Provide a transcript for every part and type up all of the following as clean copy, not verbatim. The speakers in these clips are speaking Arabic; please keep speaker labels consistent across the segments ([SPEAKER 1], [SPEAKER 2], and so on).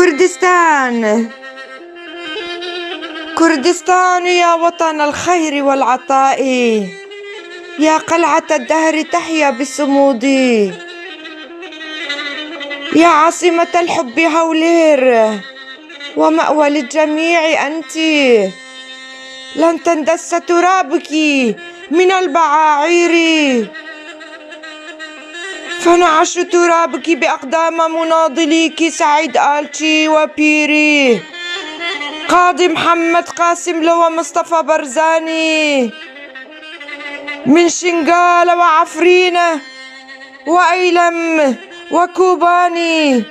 [SPEAKER 1] كردستان، كردستان يا وطن الخير والعطاء، يا قلعة الدهر تحيا بالصمود، يا عاصمة الحب هولير ومأوى للجميع أنت، لن تندس ترابك من البعاعير، فنعش ترابك بأقدام مناضليك سعيد آلتشي وبيري، قاضي محمد قاسم لو مصطفى برزاني، من شنغال وعفرين وأيلم وكوباني،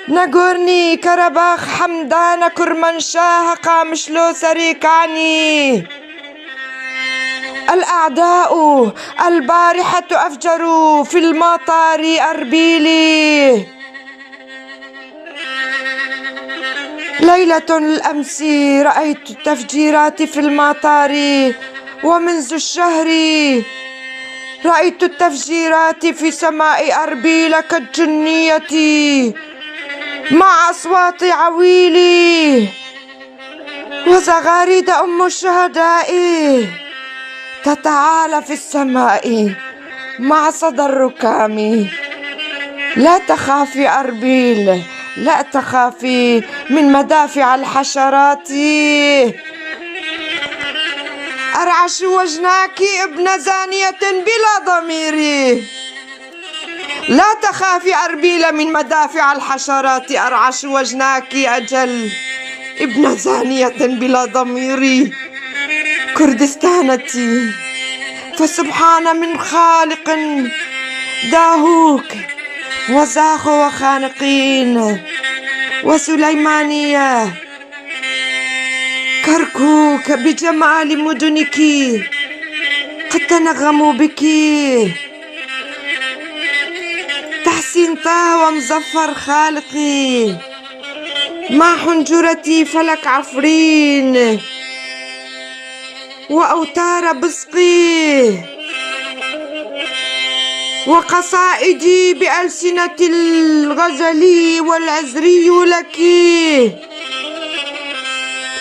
[SPEAKER 1] ناغورني كرباخ حمدان كرمانشاه قامشلو سريكاني. الأعداء البارحة أفجروا في المطار أربيلي، ليلة الأمس رأيت التفجيرات في المطار، ومنذ الشهر رأيت التفجيرات في سماء أربيل كالجنية مع أصوات عويلي وزغاريد أم الشهداء تتعالى في السماء مع صدى الركام. لا تخافي أربيل، لا تخافي من مدافع الحشرات، أرعش وجناك ابن زانية بلا ضمير. لا تخافي أربيل من مدافع الحشرات، أرعش وجناك أجل ابن زانية بلا ضمير. كردستانتي، فسبحان من خالق داهوك وزاخ وخانقين وسليمانية، كركوك بجمال مدنك قد تنغموا بك، تحسين طه ومزفر خالقي، مع حنجرتي فلك عفرين وأوتار بسقي، وقصائدي بألسنة الغزلي والعزري لك.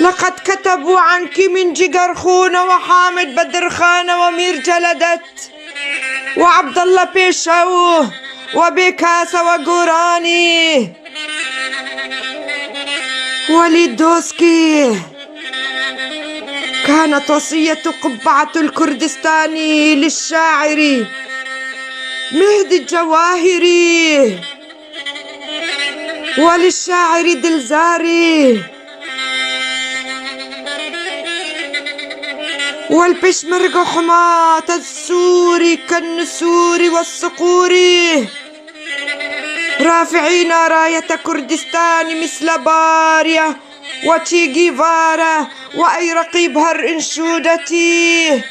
[SPEAKER 1] لقد كتبوا عنك من جيجر خون وحامد بدر خان ومير جلدت وعبد الله بيشو وبيكاسا وقوراني وليد دوسكي. كانت وصية قبعة الكردستاني للشاعر مهدي الجواهري وللشاعر دلزاري والبشمرك حماة السور كالنسور والصقور، رافعين راية كردستان مثل باريا وتشي جيفارا وأي رقيب هر انشودتي.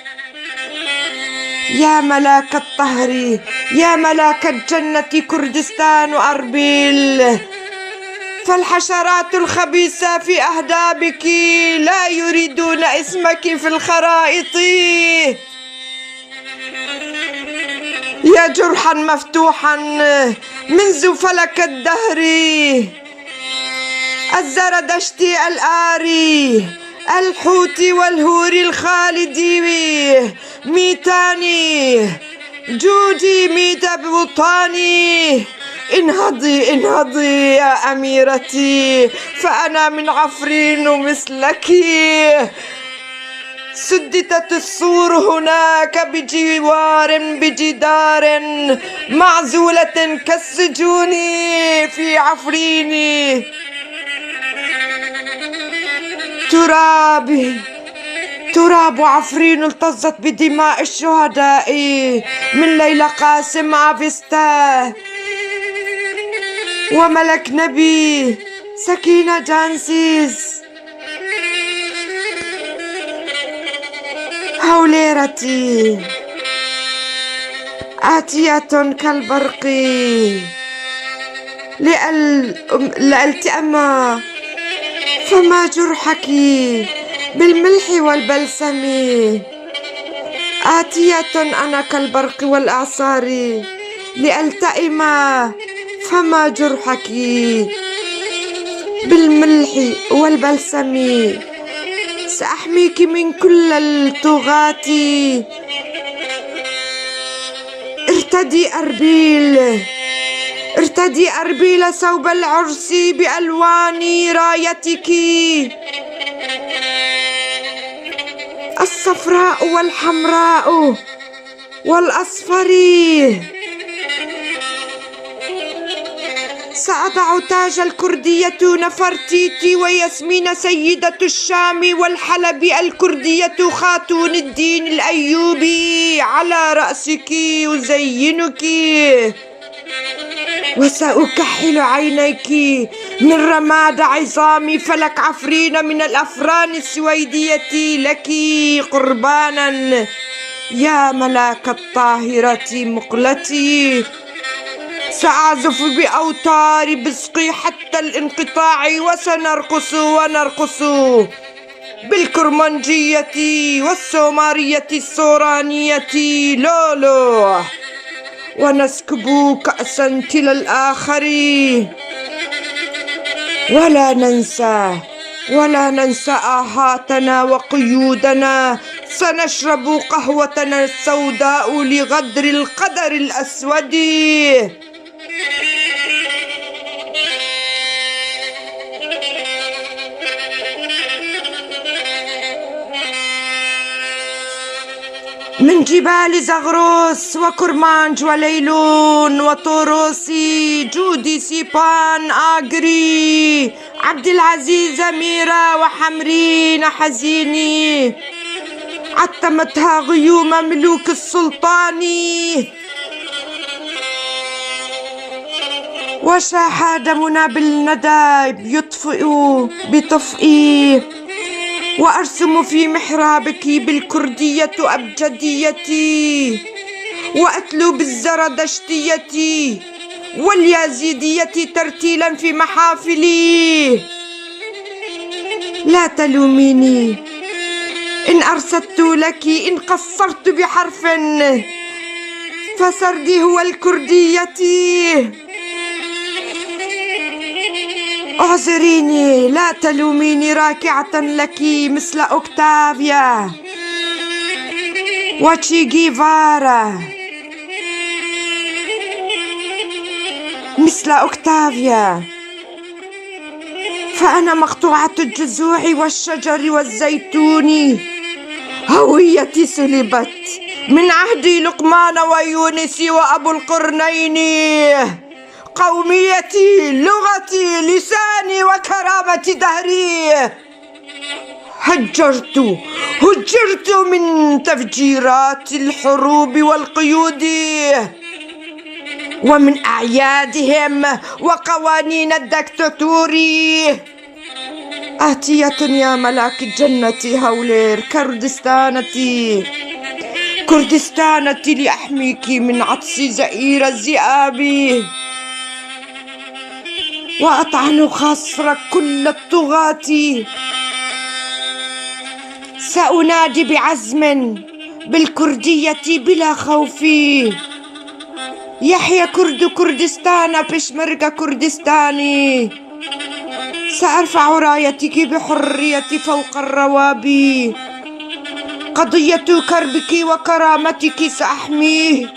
[SPEAKER 1] يا ملاك الطهر، يا ملاك الجنة كردستان أربيل، فالحشرات الخبيثة في أهدابك لا يريدون اسمك في الخرائط. يا جرحا مفتوحا منذ فلك الدهر، الزردشتي الآري الحوت والهوري الخالدي ميتاني جودي ميت بوطاني. انهضي انهضي يا أميرتي، فأنا من عفرين مثلك. سددت السور هناك بجدار معزولة كالسجون في عفرين. تراب عفرين التزت بدماء الشهداء من ليلى قاسم عافستا وملك نبي سكينة جانسيس. هوليرتي آتية كالبرق لألتأم، فما جرحك بالملح والبلسم. آتية أنا كالبرق والإعصار لألتئم، فما جرحك بالملح والبلسم، سأحميك من كل الطغاة. ارتدي أربيل، ارتدي أربيل ثوب العرس بألوان رايتك، الصفراء والحمراء والأصفر. سأضع تاج الكردية نفرتيتي وياسمين سيدة الشام والحلب الكردية خاتون الدين الأيوبي على رأسك أزينك، وسأكحل عينيك من رماد عظام فلك عفرين من الأفران السويدية لك قربانا يا ملاك الطاهرة مقلتي. سأعزف بأوتار بسقي حتى الانقطاع، وسنرقص ونرقص بالكرمنجية والسومارية السورانية لولو، ونسكب كأسا تلا الآخر. ولا ننسى آهاتنا وقيودنا، سنشرب قهوتنا السوداء لغدر القدر الأسود. من جبال زغروس وكرمانج وليلون وطوروسي جودي سيبان آجري عبد العزيز أميرة وحمرين حزيني، عتمتها غيوم ملوك السلطان، وشاح دمنا بالندى يطفئ بطفئي، وأرسم في محرابك بالكردية أبجديتي، وأتلو بالزردشتية واليازيدية ترتيلا في محافلي. لا تلوميني إن أرسلت لك، إن قصرت بحرف فسردي هو الكردية. اعذريني، لا تلوميني راكعة لك مثل أوكتافيا وتشي جيفارا، مثل أوكتافيا، فأنا مقطوعة الجذوع والشجر والزيتون، هويتي سلبت من عهد لقمان ويونس وأبو القرنين، قوميتي لغتي لساني وكرامة دهري. هجرت من تفجيرات الحروب والقيود، ومن أعيادهم وقوانين الدكتاتوري. آتية يا ملاك الجنة هولير كردستانتي لأحميك من عطس زئير الذئاب، وأطعن خصر كل الطغاة. سأنادي بعزم بالكردية بلا خوف، يحيى كردستان بشمركة كردستاني. سأرفع رايتك بحرية فوق الروابي، قضية كربك وكرامتك سأحميه،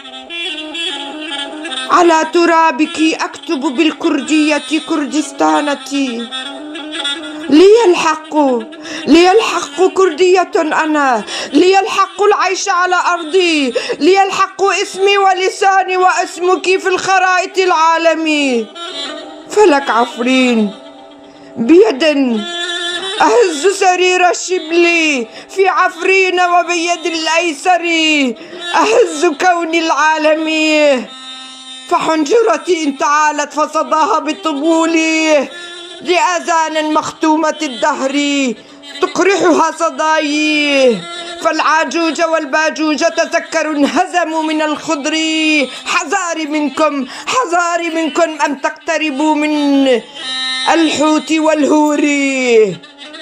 [SPEAKER 1] على ترابك أكتب بالكردية كردستانتي. لي الحق كردية أنا، لي الحق العيش على أرضي، لي الحق اسمي ولساني واسمك في الخرائط العالمي. فلك عفرين بيد أهز سرير الشبل في عفرين، وبيد الأيسر أهز كوني العالمي. فحنجرتي إن تعالت فصداها بطبولي، لآذان مختومة الدهر تقرحها صداي. فالعاجوج والباجوج تذكروا انهزموا من الخضر، حذاري منكم أن تقتربوا من الحوت والهور،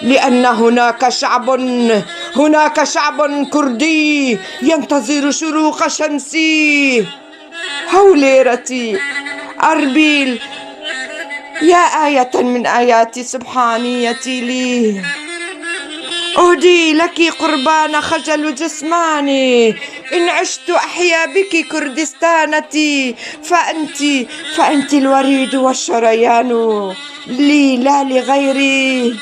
[SPEAKER 1] لأن هناك شعب كردي ينتظر شروق شمسي. هوليرتي أربيل يا آية من آيات سبحانيتي لي، أهدي لك قربان خجل جسماني، إن عشت أحيا بك كردستانتي، فأنت الوريد والشريان لي لا لغيري،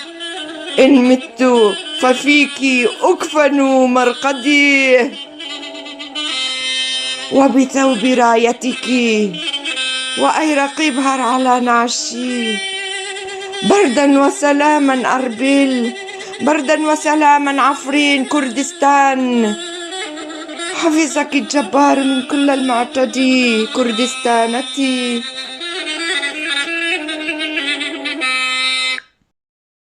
[SPEAKER 1] إن مت ففيك أكفن مرقدي، وبثوب رايتك وأي رقيب هر على نعشي، بردا وسلاما أربيل، بردا وسلاما عفرين كردستان، حفظك الجبار من كل المعتدي كردستانتي.